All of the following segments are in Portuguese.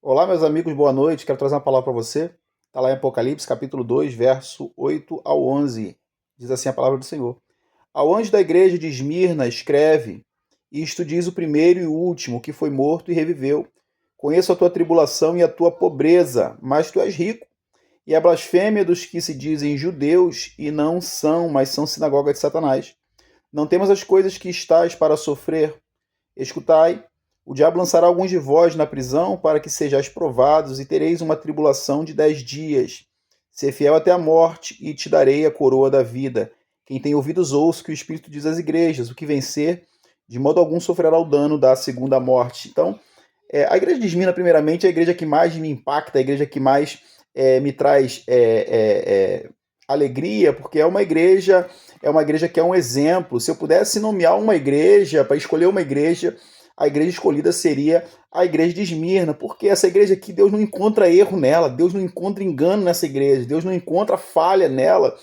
Olá, meus amigos, boa noite. Quero trazer uma palavra para você. Está lá em Apocalipse, capítulo 2, verso 8 ao 11. Diz assim a palavra do Senhor. Ao anjo da igreja de Esmirna, escreve: Isto diz o primeiro e o último, que foi morto e reviveu. Conheço a tua tribulação e a tua pobreza, mas tu és rico. E a blasfêmia dos que se dizem judeus e não são, mas são sinagoga de Satanás. Não temos as coisas que estás para sofrer. Escutai, o diabo lançará alguns de vós na prisão para que sejais provados e tereis uma tribulação de 10 dias. Ser fiel até a morte e te darei a coroa da vida. Quem tem ouvidos ouça o que o Espírito diz às igrejas. O que vencer, de modo algum sofrerá o dano da segunda morte. Então, a igreja de Esmirna, primeiramente, é a igreja que mais me impacta, a igreja que mais me traz alegria, porque é uma igreja que é um exemplo. Se eu pudesse nomear uma igreja, para escolher uma igreja, a igreja escolhida seria a igreja de Esmirna, porque essa igreja aqui, Deus não encontra erro nela, Deus não encontra engano nessa igreja, Deus não encontra falha nela.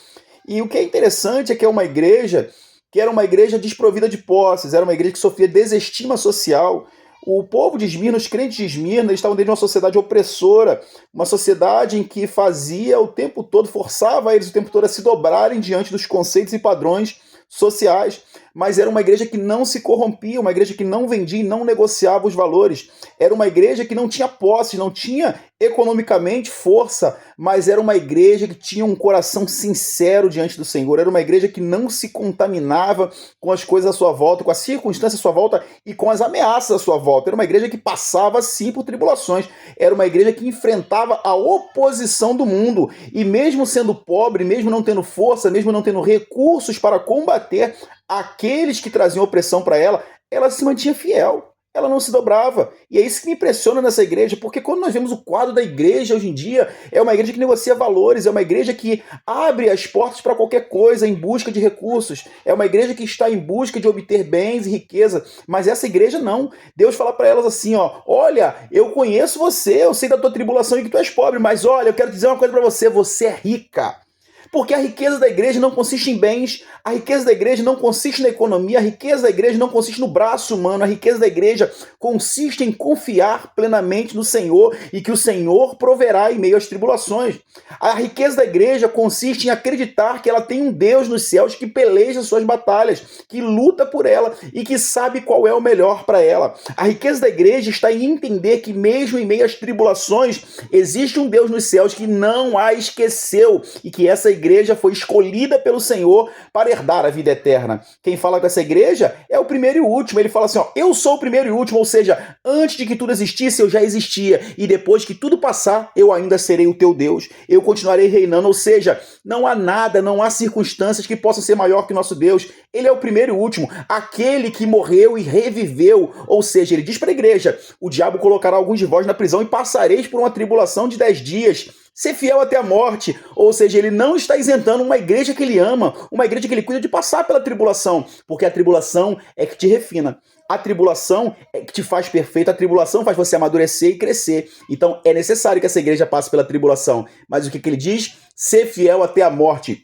E o que é interessante é que é uma igreja que era uma igreja desprovida de posses, era uma igreja que sofria desestima social. O povo de Esmirna, os crentes de Esmirna, estavam dentro de uma sociedade opressora, uma sociedade em que fazia o tempo todo, forçava eles o tempo todo a se dobrarem diante dos conceitos e padrões sociais, mas era uma igreja que não se corrompia, uma igreja que não vendia e não negociava os valores. Era uma igreja que não tinha posses, não tinha economicamente força, mas era uma igreja que tinha um coração sincero diante do Senhor. Era uma igreja que não se contaminava com as coisas à sua volta, com as circunstâncias à sua volta e com as ameaças à sua volta. Era uma igreja que passava sim por tribulações. Era uma igreja que enfrentava a oposição do mundo. E mesmo sendo pobre, mesmo não tendo força, mesmo não tendo recursos para combater aqueles que traziam opressão para ela, ela se mantinha fiel. Ela não se dobrava. E é isso que me impressiona nessa igreja, porque quando nós vemos o quadro da igreja hoje em dia, é uma igreja que negocia valores, é uma igreja que abre as portas para qualquer coisa em busca de recursos, é uma igreja que está em busca de obter bens e riqueza, mas essa igreja não. Deus fala para elas assim, ó, olha, eu conheço você, eu sei da tua tribulação e que tu és pobre, mas olha, eu quero dizer uma coisa para você, você é rica. Porque a riqueza da igreja não consiste em bens, a riqueza da igreja não consiste na economia, a riqueza da igreja não consiste no braço humano, a riqueza da igreja consiste em confiar plenamente no Senhor e que o Senhor proverá em meio às tribulações. A riqueza da igreja consiste em acreditar que ela tem um Deus nos céus que peleja suas batalhas, que luta por ela e que sabe qual é o melhor para ela. A riqueza da igreja está em entender que mesmo em meio às tribulações existe um Deus nos céus que não a esqueceu e que essa igreja foi escolhida pelo Senhor para herdar a vida eterna. Quem fala com essa igreja é o primeiro e o último. Ele fala assim, ó, eu sou o primeiro e o último, ou seja, antes de que tudo existisse, eu já existia, e depois que tudo passar, eu ainda serei o teu Deus, eu continuarei reinando, ou seja, não há nada, não há circunstâncias que possam ser maior que o nosso Deus. Ele é o primeiro e o último, aquele que morreu e reviveu, ou seja, ele diz para a igreja, o diabo colocará alguns de vós na prisão e passareis por uma tribulação de 10 dias, ser fiel até a morte, ou seja, ele não está isentando uma igreja que ele ama, uma igreja que ele cuida de passar pela tribulação, porque a tribulação é que te refina, a tribulação é que te faz perfeito, a tribulação faz você amadurecer e crescer, então é necessário que essa igreja passe pela tribulação, mas o que ele diz? Ser fiel até a morte,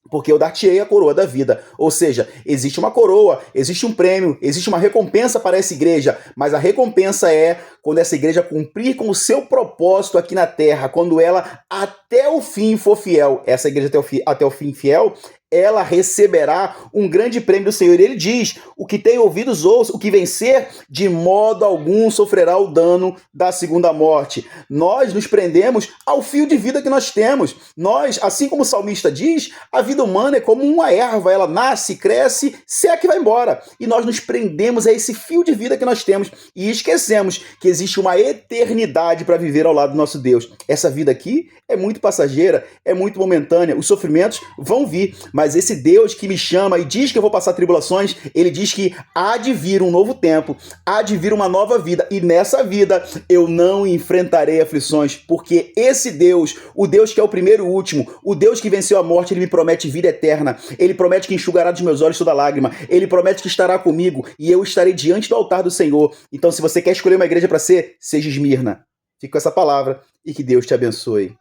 porque eu dar-te-ei a coroa da vida. Ou seja, existe uma coroa, existe um prêmio, existe uma recompensa para essa igreja, mas a recompensa é quando essa igreja cumprir com o seu propósito aqui na terra, quando ela até o fim for fiel, essa igreja até o fim fiel, ela receberá um grande prêmio do Senhor. Ele diz, o que tem ouvidos ouça, o que vencer, de modo algum sofrerá o dano da segunda morte. Nós nos prendemos ao fio de vida que nós temos. Nós, assim como o salmista diz, a vida humana é como uma erva, ela nasce, cresce, seca e vai embora. E nós nos prendemos a esse fio de vida que nós temos e esquecemos que existe uma eternidade para viver ao lado do nosso Deus. Essa vida aqui é muito passageira, é muito momentânea, os sofrimentos vão vir, mas esse Deus que me chama e diz que eu vou passar tribulações, ele diz que há de vir um novo tempo, há de vir uma nova vida, e nessa vida eu não enfrentarei aflições, porque esse Deus, o Deus que é o primeiro e o último, o Deus que venceu a morte, ele me promete vida eterna, ele promete que enxugará dos meus olhos toda lágrima, ele promete que estará comigo e eu estarei diante do altar do Senhor. Então, se você quer escolher uma igreja para ser, seja Esmirna. Fique com essa palavra e que Deus te abençoe.